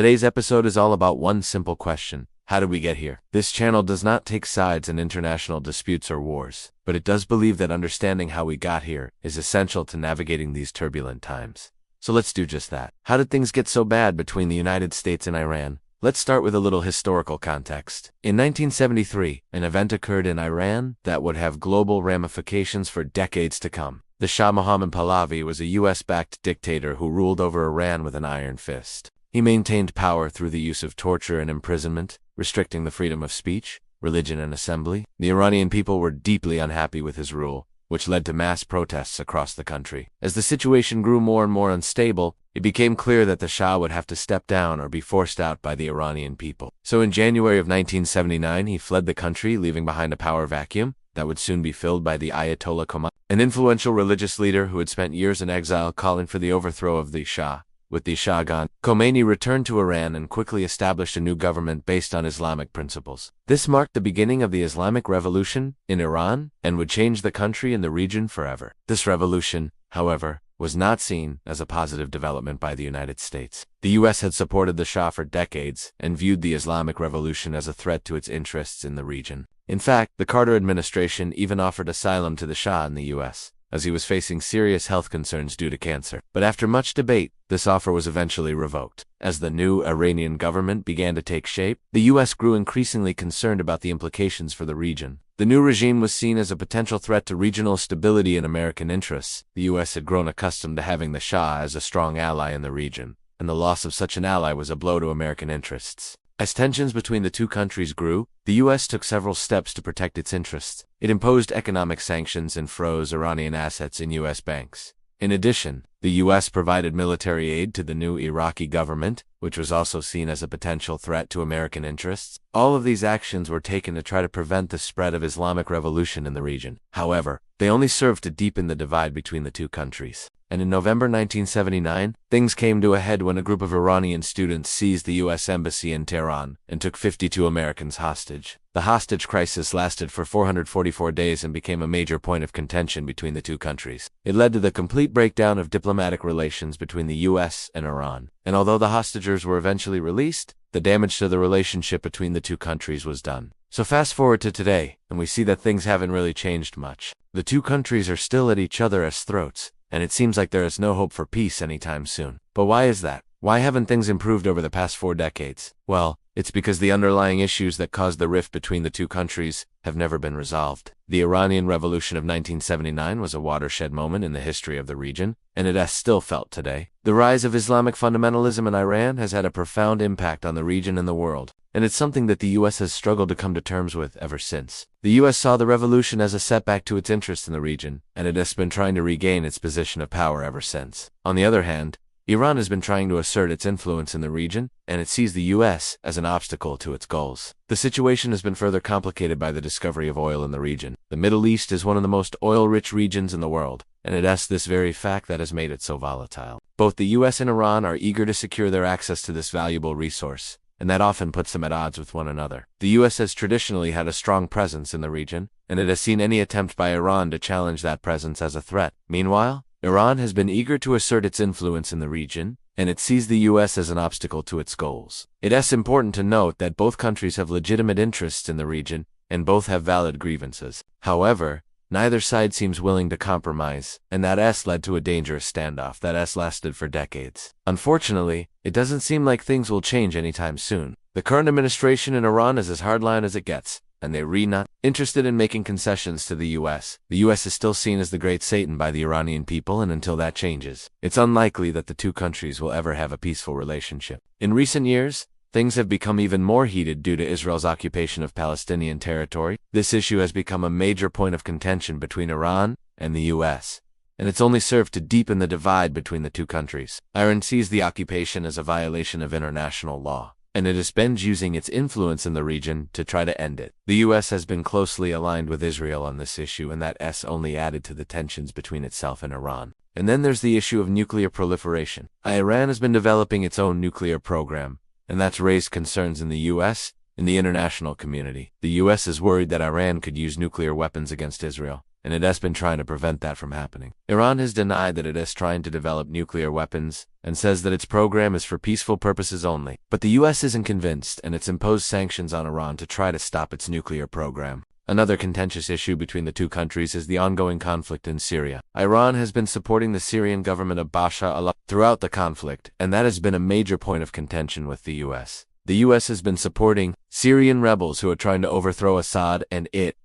Today's episode is all about one simple question. How did we get here? This channel does not take sides in international disputes or wars, but it does believe that understanding how we got here is essential to navigating these turbulent times. So let's do just that. How did things get so bad between the United States and Iran? Let's start with a little historical context. In 1973, an event occurred in Iran that would have global ramifications for decades to come. The Shah Mohammad Pahlavi was a US-backed dictator who ruled over Iran with an iron fist. He maintained power through the use of torture and imprisonment, restricting the freedom of speech, religion, and assembly. The Iranian people were deeply unhappy with his rule, which led to mass protests across the country. As the situation grew more and more unstable, it became clear that the Shah would have to step down or be forced out by the Iranian people. So in January of 1979, he fled the country, leaving behind a power vacuum that would soon be filled by the Ayatollah Khomeini, an influential religious leader who had spent years in exile calling for the overthrow of the Shah. With the Shah gone, Khomeini returned to Iran and quickly established a new government based on Islamic principles. This marked the beginning of the Islamic Revolution in Iran and would change the country and the region forever. This revolution, however, was not seen as a positive development by the United States. The US had supported the Shah for decades and viewed the Islamic Revolution as a threat to its interests in the region. In fact, the Carter administration even offered asylum to the Shah in the US, as he was facing serious health concerns due to cancer. But after much debate, this offer was eventually revoked. As the new Iranian government began to take shape, the US grew increasingly concerned about the implications for the region. The new regime was seen as a potential threat to regional stability and American interests. The US had grown accustomed to having the Shah as a strong ally in the region, and the loss of such an ally was a blow to American interests. As tensions between the two countries grew, the U.S. took several steps to protect its interests. It imposed economic sanctions and froze Iranian assets in U.S. banks. In addition, the U.S. provided military aid to the new Iraqi government, which was also seen as a potential threat to American interests. All of these actions were taken to try to prevent the spread of Islamic Revolution in the region. However, they only served to deepen the divide between the two countries. And in November 1979, things came to a head when a group of Iranian students seized the U.S. Embassy in Tehran and took 52 Americans hostage. The hostage crisis lasted for 444 days and became a major point of contention between the two countries. It led to the complete breakdown of diplomatic relations between the U.S. and Iran. And although the hostages were eventually released, the damage to the relationship between the two countries was done. So fast forward to today, and we see that things haven't really changed much. The two countries are still at each other's throats, and it seems like there is no hope for peace anytime soon. But why is that? Why haven't things improved over the past 4 decades? Well, it's because the underlying issues that caused the rift between the two countries have never been resolved. The Iranian Revolution of 1979 was a watershed moment in the history of the region, and it is still felt today. The rise of Islamic fundamentalism in Iran has had a profound impact on the region and the world, and it's something that the U.S. has struggled to come to terms with ever since. The U.S. saw the revolution as a setback to its interests in the region, and it has been trying to regain its position of power ever since. On the other hand, Iran has been trying to assert its influence in the region, and it sees the U.S. as an obstacle to its goals. The situation has been further complicated by the discovery of oil in the region. The Middle East is one of the most oil-rich regions in the world, and it is this very fact that has made it so volatile. Both the U.S. and Iran are eager to secure their access to this valuable resource, and that often puts them at odds with one another. The U.S. has traditionally had a strong presence in the region, and it has seen any attempt by Iran to challenge that presence as a threat. Meanwhile, Iran has been eager to assert its influence in the region, and it sees the U.S. as an obstacle to its goals. It is important to note that both countries have legitimate interests in the region, and both have valid grievances. However, neither side seems willing to compromise, and that has led to a dangerous standoff that has lasted for decades. Unfortunately, it doesn't seem like things will change anytime soon. The current administration in Iran is as hardline as it gets, and they're not interested in making concessions to the U.S. The U.S. is still seen as the great Satan by the Iranian people, and until that changes, it's unlikely that the two countries will ever have a peaceful relationship. In recent years, things have become even more heated due to Israel's occupation of Palestinian territory. This issue has become a major point of contention between Iran and the U.S., and it's only served to deepen the divide between the two countries. Iran sees the occupation as a violation of international law, and it has been using its influence in the region to try to end it. The U.S. has been closely aligned with Israel on this issue, and that has only added to the tensions between itself and Iran. And then there's the issue of nuclear proliferation. Iran has been developing its own nuclear program, and that's raised concerns in the U.S. and the international community. The U.S. is worried that Iran could use nuclear weapons against Israel. and it has been trying to prevent that from happening. Iran has denied that it is trying to develop nuclear weapons and says that its program is for peaceful purposes only. But the US isn't convinced, and it's imposed sanctions on Iran to try to stop its nuclear program. Another contentious issue between the two countries is the ongoing conflict in Syria. Iran has been supporting the Syrian government of Bashar al-Assad throughout the conflict, and that has been a major point of contention with the US. The US has been supporting Syrian rebels who are trying to overthrow Assad, and it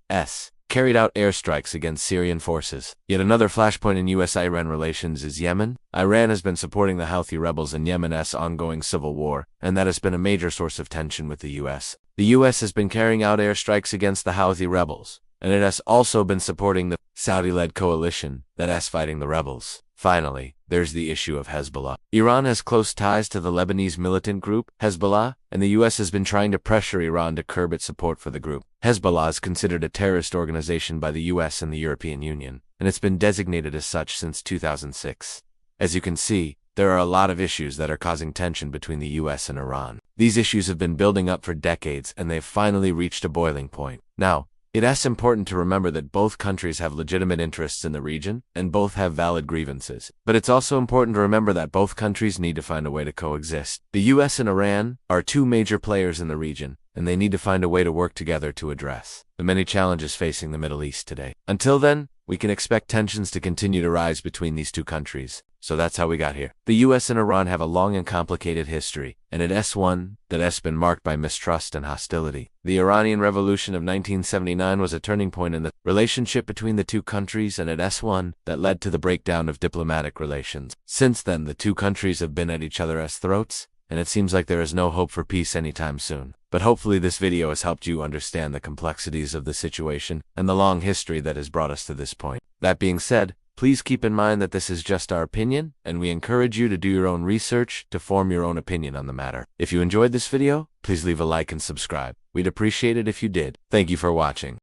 carried out airstrikes against Syrian forces. Yet another flashpoint in US-Iran relations is Yemen. Iran has been supporting the Houthi rebels in Yemen's ongoing civil war, and that has been a major source of tension with the US. The US has been carrying out airstrikes against the Houthi rebels, and it has also been supporting the Saudi-led coalition that is fighting the rebels. Finally, there's the issue of Hezbollah. Iran has close ties to the Lebanese militant group, Hezbollah, and the US has been trying to pressure Iran to curb its support for the group. Hezbollah is considered a terrorist organization by the US and the European Union, and it's been designated as such since 2006. As you can see, there are a lot of issues that are causing tension between the US and Iran. These issues have been building up for decades, and they've finally reached a boiling point. Now, it is important to remember that both countries have legitimate interests in the region, and both have valid grievances. But it's also important to remember that both countries need to find a way to coexist. The US and Iran are two major players in the region, and they need to find a way to work together to address the many challenges facing the Middle East today. Until then, we can expect tensions to continue to rise between these two countries. So that's how we got here. The US and Iran have a long and complicated history, and it is one that has been marked by mistrust and hostility. The Iranian Revolution of 1979 was a turning point in the relationship between the two countries, and it is one that led to the breakdown of diplomatic relations. Since then, the two countries have been at each other's throats, and it seems like there is no hope for peace anytime soon. But hopefully this video has helped you understand the complexities of the situation and the long history that has brought us to this point. That being said, please keep in mind that this is just our opinion, and we encourage you to do your own research to form your own opinion on the matter. If you enjoyed this video, please leave a like and subscribe. We'd appreciate it if you did. Thank you for watching.